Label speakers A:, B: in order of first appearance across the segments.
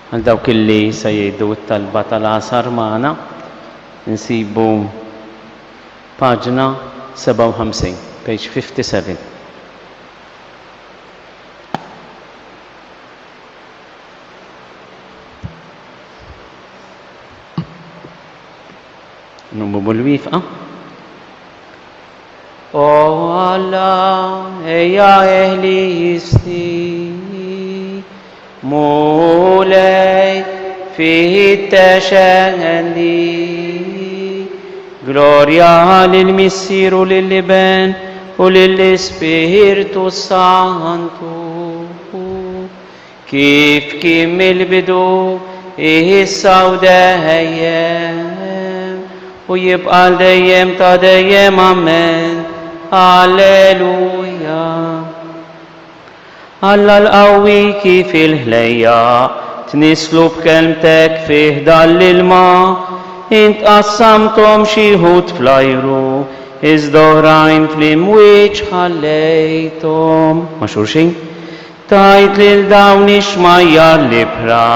A: Għal dawk illi se jgħidu t-talba tal-Għasar magħna, nsibu paġna 57, page 57. Numbu bil-wifqa. O Allah, eja ehli jisti, mulej fihi t-teċelli, gloria lil-missiru lil-liben u lil-Spiritu Santu, kif kim il-bidu issa u dejjem u jibqa dejjem ta' dejjem, amen. Alleluja. Alla l-qawwi kif il-ħlejja tnislu b'kelmtek fih dal-ilma, int qassamthom xi ħud fl-ajru, iżda oħrajn fl-imwieġ ħallejthom. Ma xulxin? Tajt lil dawn ix-xmajjar l-ibħra,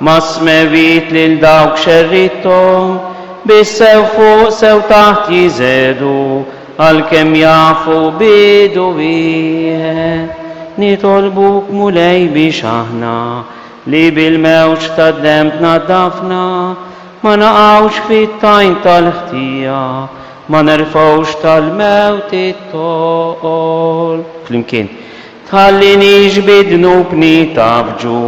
A: ma smewit lil dawk xerrithom, bis-sew fuq sew taħt jiżedu, għalkemm jafu bidu wieħed. Nitolbuk mulej biex aħna li bil-mewġ tad-dem tnaddafna, ma naqgħux fit-tajn tal-ħtija, ma nerfgħux tal-mewt it-toqol. Flimkien, tħallinix bidnub nitabġu,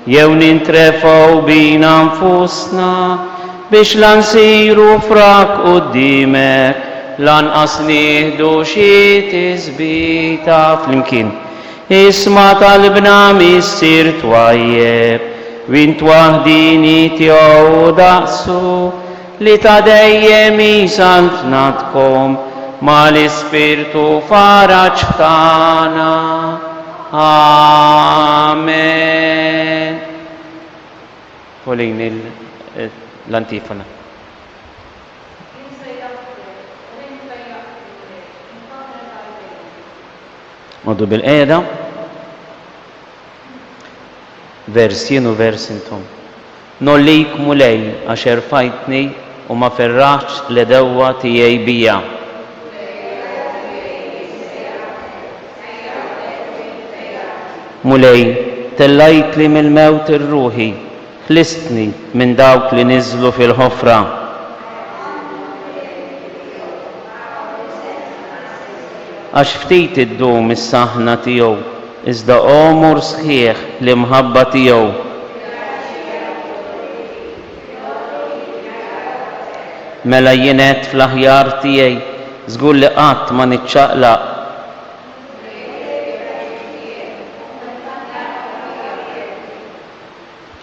A: jew nintrefgħu bina nfusna, biex la nsiru frak qudiemek, lanqas nieħdu xi tisbita. Flimkien, isma' talbna missier twajjeb, wint waħdini tiegħu daqsu, li ta' dejjem isaltnatkom mal-Ispirtu faraġ tagħna. Amen. Kolin l-antifona. Modu bil-qeda, vers jienu vers intom. Nollik mulej għax erfajtni u ma ferraċ l-edewwa tiegħi bija. Mulej, tellajt li mill-mewt ir-ruħi, ħlistni minn dawk li niżlu fil-ħofra. Għax ftit iddum is-saħna tiegħu, iżda omur sħiħ l-imħabba tiegħu. Mela jienet fl-aħjar tiegħi, żgur li qatt ma niċċaqlaq.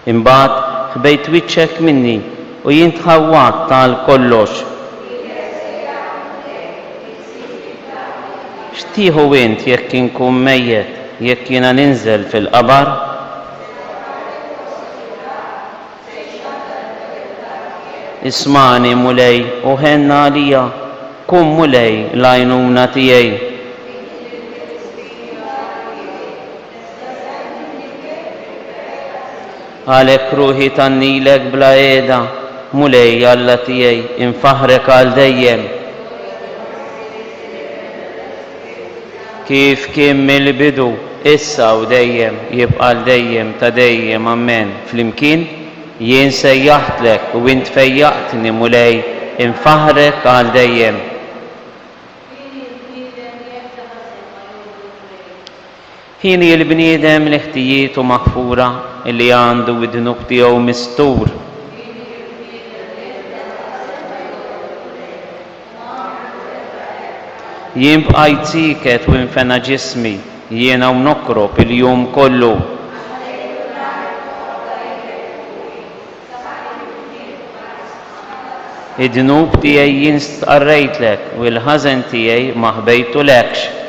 A: Imbagħad ħbejt wiċċek minni u jien tħawwat tal-kollox. X'tieħu int jekk inkun mejjed, jekk jiena ninżel fil-qabar? Ismani mulej u ħenna għalija, kun mulej l-għajnuna tiegħi. Għalhekk ruħi tannilek bla qiegħda, mulej Alla tiegħi, infaħrek għal dejjem. Kif kien mill-bidu, issa u dejjem, jibqa' dejjem ta' dejjem, amen. Flimkien, jien sejjaħtlek u int fejjaqtni mulej, infaħrek għal dejjem. Ħini l-bniedem li ħtijietu maħfura, illi għandu id-dnub tiegħu mistur. Jien bqajt siket u infena ġismi, jiena u nokrob il-jum kollu. Id-dnub tiegħi jien stqarrejtlek u l-ħażen tiegħi ma ħbejtulekx.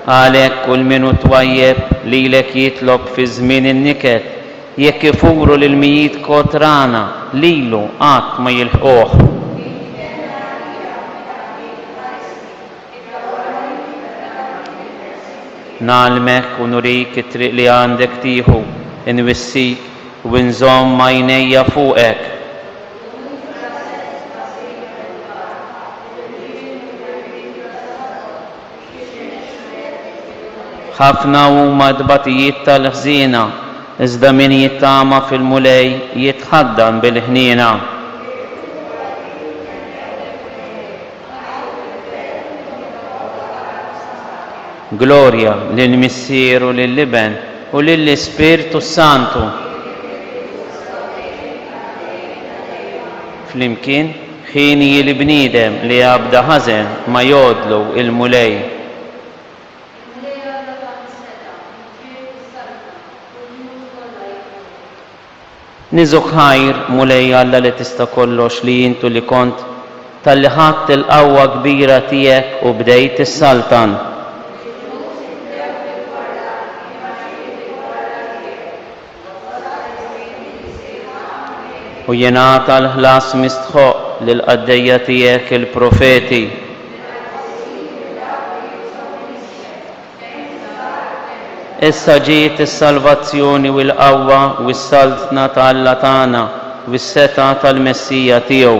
A: Għalhekk kull min hu twajjeb lilek jitlob fi żmien in-niket, jekk ifuru lill-mijiet kotrana lilu qatt ma jilħquh. nagħlmek u nurik it-triq li għandek tieħu, inwissik u nżomm għajnejja fuqek. ħafna huma d-batijiet tal-ħżiena, iżda min jittama fil-mulej jitħaddan bil-ħniena. Glorja lill-Missier u lill-Liben u lill-Ispirtu Santu. Flimkien ħin jil-bniedem li jabda ħażen ma jodlu il-mulej. Niżuk ħajr mulej Alla li tista' kollox li jintu li kont tal-li ħadt il-qawwa kbira tiegħek u bdejt is-saltan. U jingħata l-ħlas mistħoq lil qaddejja tiegħek il-profeti. Issa ġiet is-salvazzjoni u l-qawwa u s-saltna tal-Alla tagħna u s-seta tal-Messija tiegħu.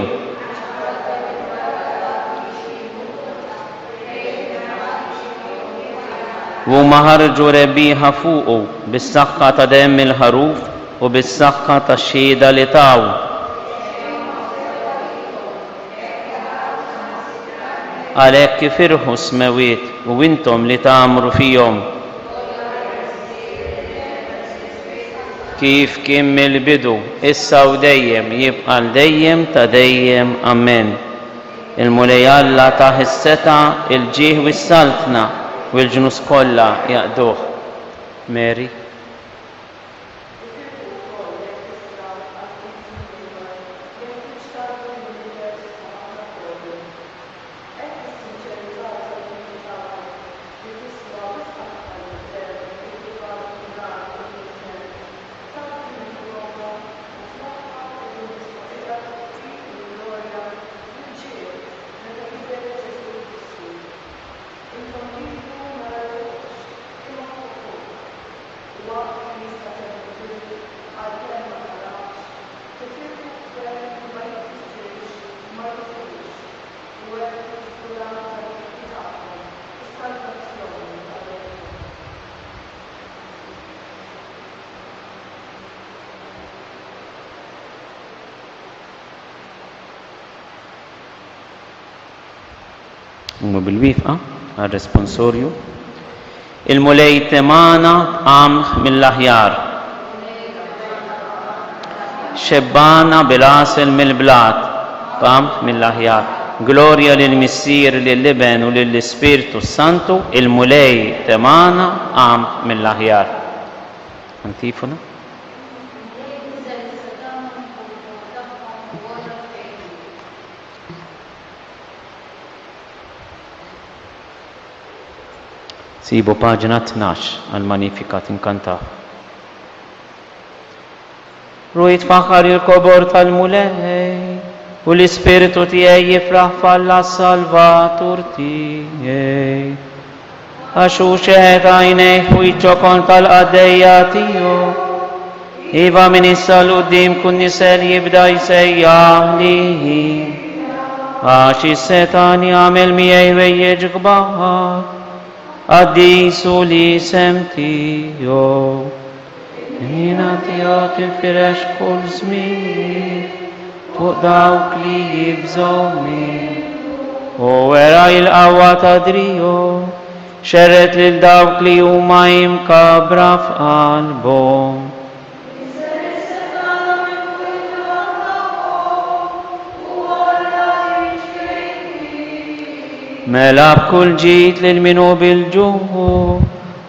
A: Huma ħarġu rebbieħa fuqu bis-saħħa ta' demm il-ħaruf u bis-saħħa tax-xhieda li taw. Għalhekk ifirħu smewiet u intom li tagħmru fihom. Kif kien mill-bidu, issa u dejjem, jibqa' dejjem ta' dejjem, amen. Il-mulej Alla taħ is-seta, il-ġieħ u s-saltna u l-ġnus kollha jaqduh. Mary. Huma bil-wifqa għal-responsorju. Il-mulej temana b'qamħ mill-aħjar. Xebbana bil-għasel mill-blat b'qamħ mill-aħjar. Glorja lill-Missier, lill-Liben u lill-Ispirtu Santu. Il-mulej temana b'qamħ mill-aħjar. Antifona. Sibu paġina 12 għal-Magnificat inkantaw. Rujt faħar il-kobor tal-mulej u l-Ispiritu tiegħi jifraħ f'Alla Salvatur tiegħi. Għaxu xeħed għajnejh u jċokon tal-qaddejja tiegħu. Iva min issa l-qudiem kun nisel jibda jsejjaħli. Għax is-setan jagħmel miegħi wejjeġ kbar. Għaddisu li semtijo, jina tijak il-firex kull żmien, fuq dawk li jibżawni. U wera il-qawwa ta' drijo, xerret lil dawk li huma imkabra f'qalbhom. Mela b'kull ġid lil minu bil-ġuħu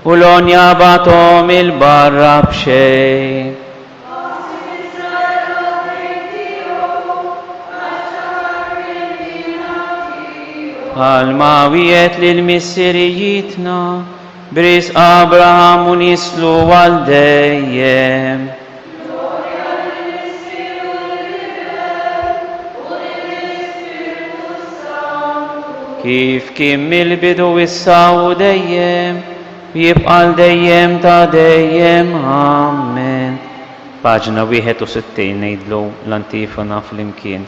A: u l-onja batom il-barra b'xejn. Għal-mawiet lil-missirijietna bris Abraham u nislu għal dejjem. Kif kien mill-bidu issa u dejjem jibqa' dejjem ta' dejjem. Amen. Paġna 61 ngħidlu l-antifona flimkien.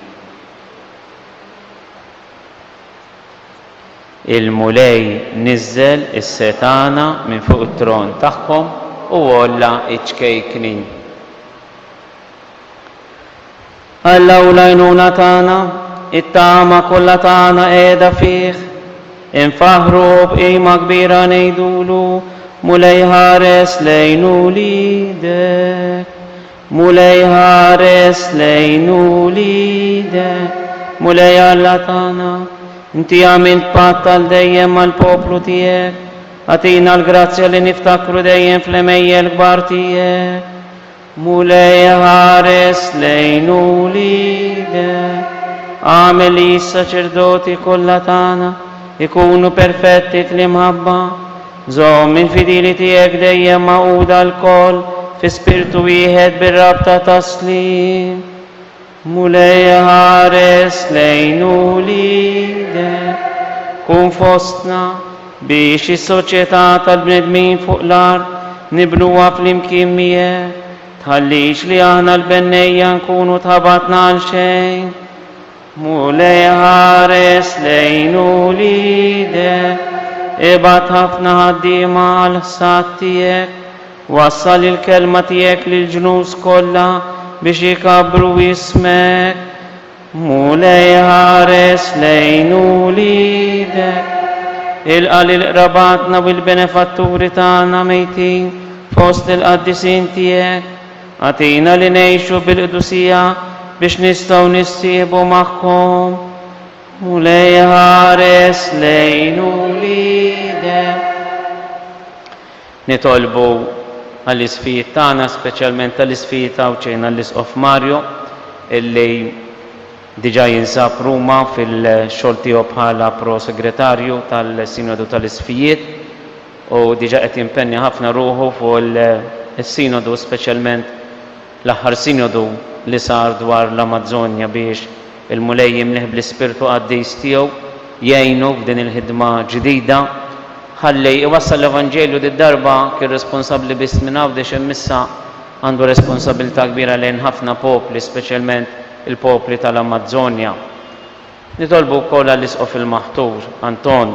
A: Il-mulej niżel is-setana minn fuq it-tron tagħhom u olla iċkejknin. Alla u l-għajnuna tagħna, it-tama kollha tagħna qiegħda fih, infaħru b'qima kbira ngħidulu mulej ħares lejn ulidek, mulej ħares lejn ulidek, mulej Alla tagħna. Inti għamilt patt għal dejjem mal-poplu tiegħek, għatina l-grazzja li niftakru dejjem fl-emejjel kbar tiegħek. Mulej ħares lejn ulidek, għamel li s-saċerdoti kollha tagħna ikunu perfetti fl-imħabba, żomm il-fidili tiegħek dejjem magħquda l-koll fi spiritu wieħed bir-rabta taslim. Mulej ħares lejn ulidek, kun fostna biex is-soċjetà tal-bnedmin fuq l-art nibnuha flimkien miegħek, tħallix li aħna l-bennejja nkunu tħabatna għal xejn. Mulej ħares lejn ulidek, ibgħat ħafna ħaddiema għal ħsad tiegħek, wassal il-kelma tiegħek lill-ġnus kollha biex jikabbru ismek. Mulej ħares lejn ulidek, ilqa' lil-qrabatna u l-benefatturi tagħna mejtin fost il-qaddisin tiegħek, għatina li ngħixu bil-qdusija biex nistgħu nissieħbu magħhom. Mulej ħares lejn ulidek. Nitolbu għall-isfijiet tagħna, speċjalment tal-isfijiet ta' uċejna l-Isqof Mario, illi diġà jinsab Ruma fil-xogħol tiegħu bħala prosegretarju tal-Sinodu tal-Isfijiet u diġà qed jimpenja ħafna ruħu fuq is-Sinodu, speċjalment l-aħħar Sinodu li sar dwar l-Amazzonja biex il-mulej jimleħ bl-ispirtu qaddis tiegħu jgħinu f'din il-ħidma ġdida. Ħalli iwassal l-Evanġelju darba kien responsabbli biss minn għawdex immissa għandu responsabilità kbira lejn ħafna popli, speċjalment il-popli tal-Amazzonja. Nitolbu wkoll għall-Isqof il-Maħtur Anton,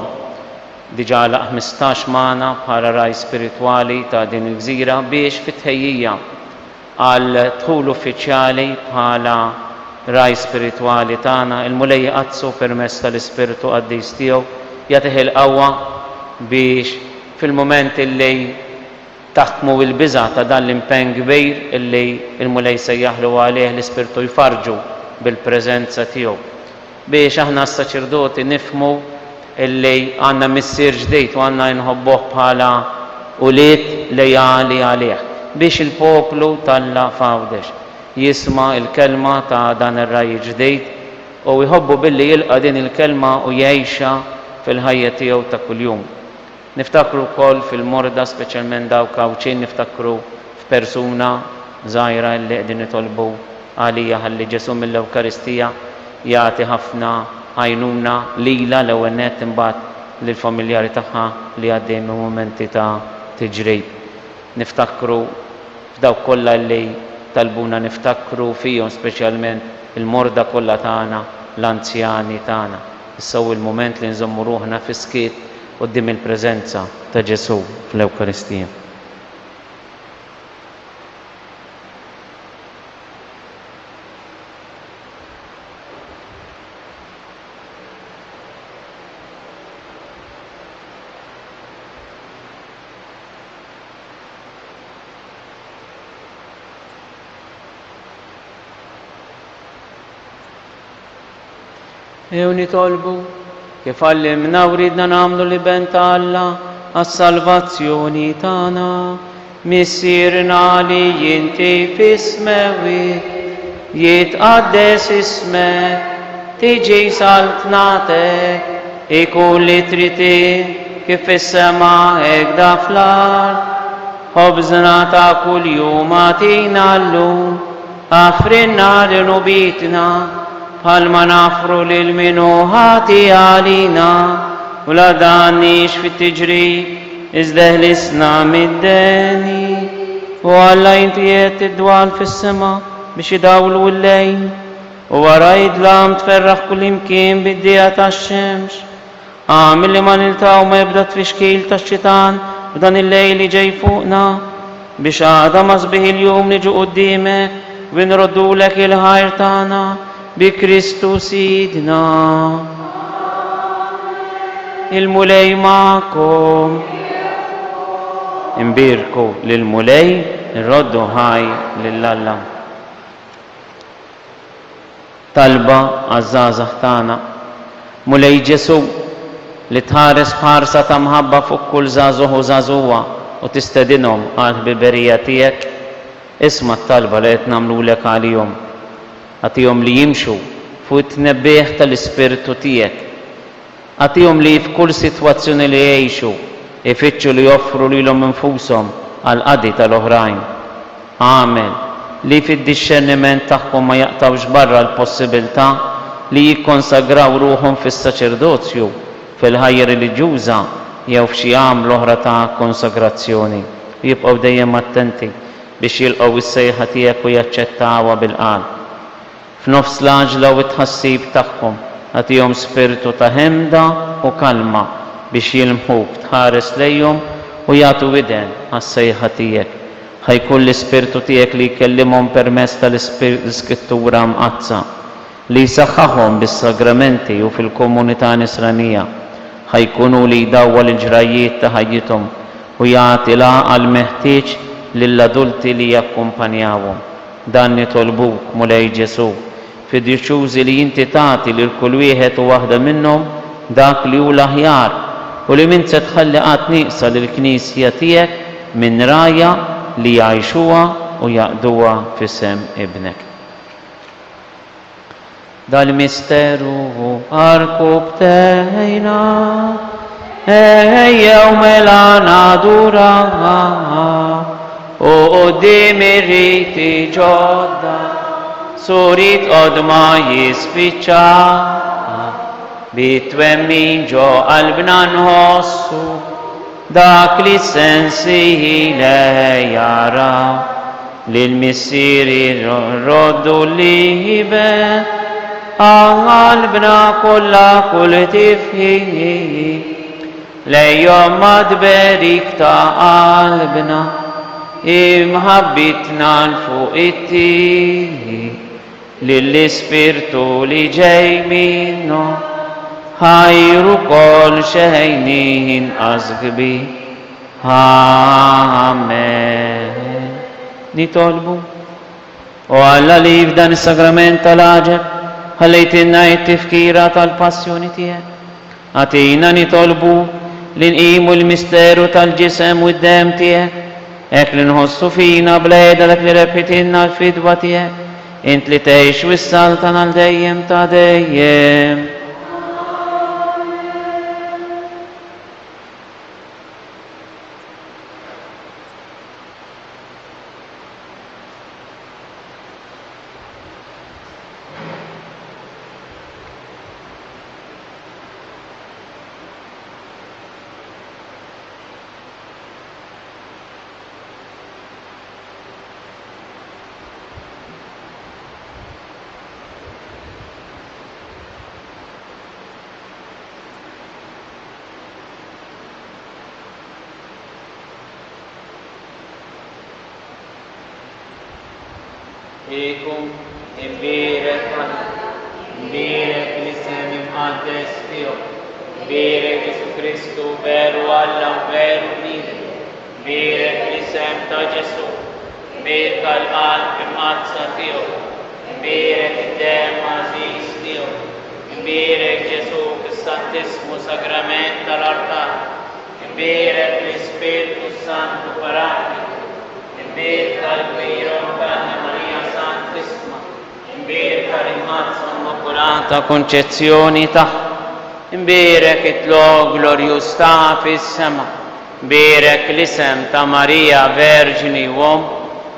A: diġà laq 15 magħna bħala raj spiritwali ta' din il-gżira biex fit-tħejjija għal dħul uffiċjali bħala raj spiritwali tagħna, il-mulej jaqazzu permezz tal-Ispiritu Qaddis tiegħu jagħtih il-qawwa biex fil-moment illi taħkmu il-biża' ta' dan l-impenn kbir illi il-mulej sejjaħlu għalih l-Ispirtu jfarġu bil-preżenza tiegħu. Biex aħna s-saċerdoti nifhmu illi għandna missier ġdid u għandna nħobbuh bħala ulied lejali għalih. Biex il-poplu tal-la fawdex jisma' il-kelma ta' dan ir-raj ġdid u jħobbu billi jilqa' din il-kelma u jgħixha fil-ħajja tiegħu ta' kuljum. Niftakru wkoll fil-morda, speċjalment dawk kawċin, niftakru f'persuna żgħira li qegħdin nitolbu għalija ħalli Ġesu mill-Ewkaristija jagħti ħafna għajnuna lilha l-ewwel nett imbagħad lill-familjari tagħha li għaddejn minn mumenti ta' tiġrid. Niftakru f'dawk kollha li talbuna niftakru fihom, speċjalment il-morda kollha tagħna, l-anzjani tagħna. Issew il-mument li nżommu ruħna fi skiet quddiem il-preżenza ta' Ġesu fl-Ewkaristija. Ew nitolbu kif għallimna u ridna nagħmlu li ben ta' Alla għas-salvazzjoni tagħna. Missierna li jinti f'ismewit, jitqaddes ismek, tiġi saltnatek, ikun li trid kif is-sema hekk da fl-art. Ħobżna ta' kuljum għatina llum, għafrinna l-nubitna, bħalma nafru lil minu ħati għalina, u la dannix fit-tiġrib, iżda ħlisna mid-deni u Alla jintijiet id-dwal fis-sema biex idawlu l-lejl u wara jidlam tferraħ kull imkien bid-dija tax-xemx. Għamil li ma niltaw ma jibda tfixkil tax-xitan b'dan il-lejl li ġej fuqna biex għada ma sbiħ il-jum niġu qudiemek u nroddulek il-ħajr tagħna bi Kristu Sidna. Il-mulej ma'kom. Imbirku lil-mulej nroddu ħaj lill-Alla. Talba għaż-żgħażagħ tagħna. Mulej Ġesu li tħares bħarsa ta' mħabba fuq kull żagħżugħ u żagħżugħa u tistedinhom għall-ħbiberija tiegħek, isma' t-talba li qed nagħmlulek għalihom. Għatihom li jimxu fuq it-tnebbieħ tal-Ispirtu tiegħek. Għatihom li f'kull sitwazzjoni li jgħixu ifittxu li joffru lilhom infushom għal qadi tal-oħrajn. Għamel li fid-disċerniment tagħhom ma jaqtawx barra l-possibilità li jikkonsagraw ruhom fis-saċerdozju, fil-ħajja reliġjuża jew f'xi għaml oħra ta' konsagrazzjoni. Jibqgħu dejjem attenti biex jilqgħu is-sejħa tiegħek u jaċċettawha bil-qalb. F'nofs l-għaġla u t-tħassib tagħhom għatihom spiritu ta' ħemda u kalma biex jilmħuk tħares lejhom u jagħtu widen għas-sejħa tiegħek. Ħajkun l-Ispirtu tiegħek li jkellimhom permezz tal-Iskrittura mqazza li jsaħħaħhom bis-sagramenti u fil-komunità nisranija. Ħajkunu li jdawwa l-ġrajiet ta' ħajjithom u jagħti għal meħtieġ lill-adulti li jakkumpanjawhom. Dan nitolbuk mulej Ġesu fiduċjużi li inti tagħti lil kull wieħed u waħda minnhom dak li hu l-aħjar u li min se tħalli qatt nieqsa lill-Knisja tiegħek minn rajja li jgħixuha u jaqduha f'isem Ibnek. Dal-misteru arku btejna ejjew mela naduraha u qudiem ir-riti ġodda surit qodma jispiċċa bit-twemmin ġo qalbna nħossu dak li sensi jaraw lill-missieri roddu libe qalbna kollha kull tifhi lejhom madberik ta' qalbna imħabbitna l-fuq it-tieni lill-Ispirtu li ġej minnu ħajru kol xejnin azgbi. Amen. Nitolbu u Alla li f'dan is-sagrament tal-aġeb ħallejtinna t-tifkira tal-passjoni tiegħek. Għatina nitolbu li nqimu l-misteru tal-ġisem u d-dem tiegħek, hekk li nħossu fina bleda dak li repetinna l-fidwa tiegħek, int li tgħix wis-saltan għal dejjem ta' dejjem.
B: Ikum imbirek li semi mqaddes tiegħu, imbirek Ġesu Kristu veru Alla u veru bniedem, imbirek li sem ta' Ġesu, imbirek għall-qalb imqazza tiegħu, imbirek id-dem għażiż tiegħu, imbirek Ġesu fis-Santismu Sagrament tal-Altar, imbirek l-Ispirtu Santu Paraklitu, imbirek għall-kbira Anna Marija Santissima, imbirek għall-Immazza Immacolata Konċezzjoni tagħha, imbirek it-log glorjus ta' fis-sema, imbirek l-isem ta' Marija Verġini Uom,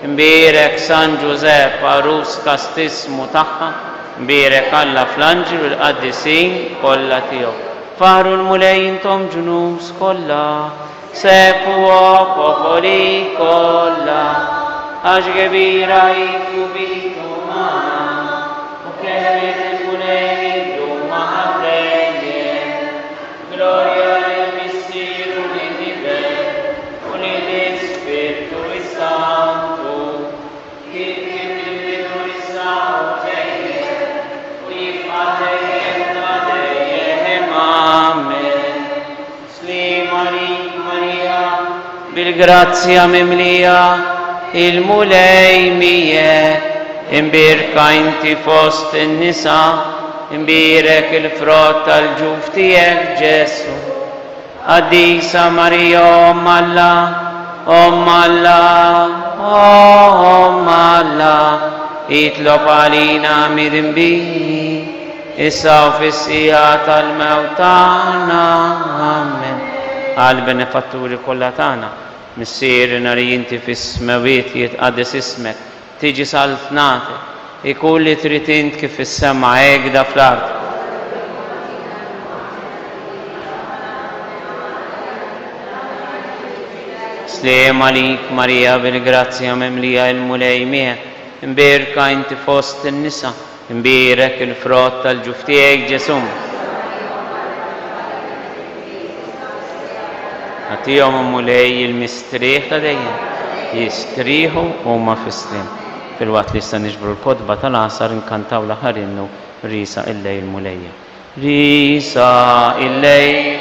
B: imbirek San Giuseppe Arus Kastismu tagħha, imbirek Alla fl-Anġel u l-Qaddisin kollha tiegħu. Faru l-mulej intom ġunus kollha
A: sepuo popoli kolla, għax gebira jikubitu maħna, u kelmet il-mulejdu maħabrejjen, gloria l-missiru l-nibel, u l-Ispirtu Santu, kif il-bidu l-Santu ġejjen, u jibqa' dejjem ta' dejjem, amen. Maria, bil-grazzja mimlija, il-mulej mije, imbirka inti fost in-nisa, imbirek il-frott tal-ġuf tiegħek Ġesu. Qaddisa Marija Omm Alla, itlob għalina midinbiji, issa u fis-sija tal-mewt tagħna, amen. Għal-benefatturi kollha tagħna, missier nari inti fis-smawiet jitqaddes ismek, tiġi saltnatek, ikun li trid int kif fis-sema hekk da fl-ard. Sliem għalik Marija bil-grazzja mimlija il-mulej miegħek, imbirka inti fost in-nisa, imbirek il-frott tal-ġuf tiegħek Ġesu. Għatihom mulej il-mistrieħ ta' dejjem, jistrieħu huma fis-sliem. Fil-waqt li issa niġbru l-kodba tal-Għasar inkantaw l-aħħar innu Risa il-lejl mulejja. Risa il-lejl